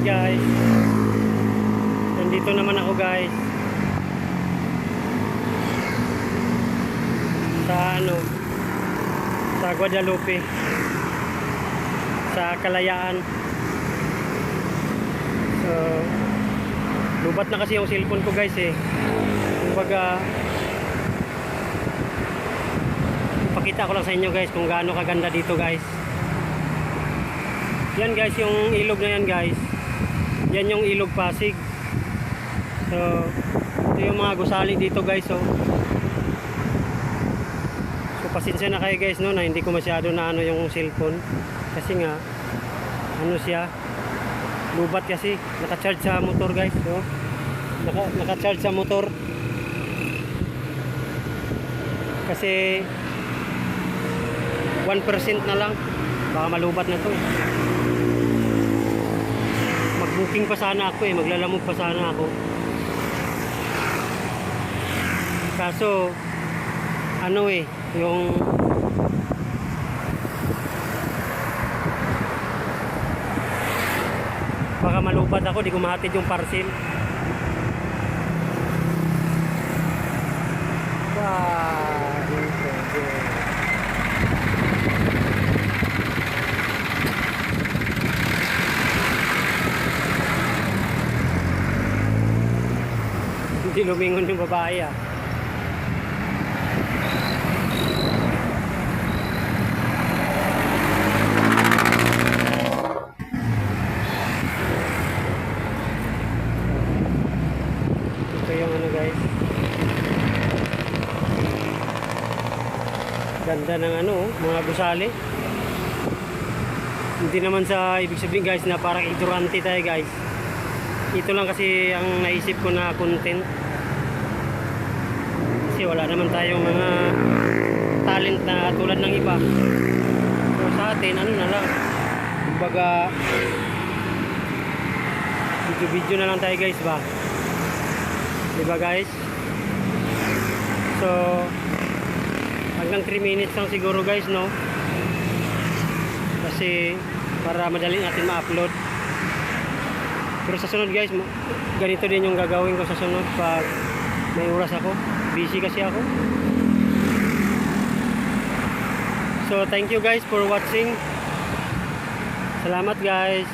guys, nandito naman ako guys sa sa Guadalupe, sa Kalayaan. So lubat na kasi yung cellphone ko guys kumbaga ipakita ko lang sa inyo guys kung gaano kaganda dito guys. Yan guys, yung ilog na yan guys, yan yung ilog Pasig. So ito yung mga gusali dito guys. So pasensya na kayo guys na hindi ko masyado na yung cellphone kasi nga siya lubat kasi naka-charge sa motor guys. So naka-charge sa motor kasi 1% na lang, baka malubat na to. Mag-booking pa sana ako maglalamog pa sana ako, kaso yung baka malubat ako, di ko mahatid yung parcel. Hindi lumingon yung babae Ito yung guys, ganda ng mga gusali. Hindi naman sa ibig sabihin guys na parang ignorante tayo guys. Ito lang kasi ang naisip ko na content, kasi wala naman tayong mga talent na tulad ng iba. So sa atin na lang, kumbaga video na lang tayo guys ba, diba guys? So hanggang 3 minutes lang siguro guys kasi para madali natin ma-upload. Pero sa sunod guys, ganito din yung gagawin ko sa sunod pag may oras ako, busy kasi ako. So thank you guys for watching. Salamat guys.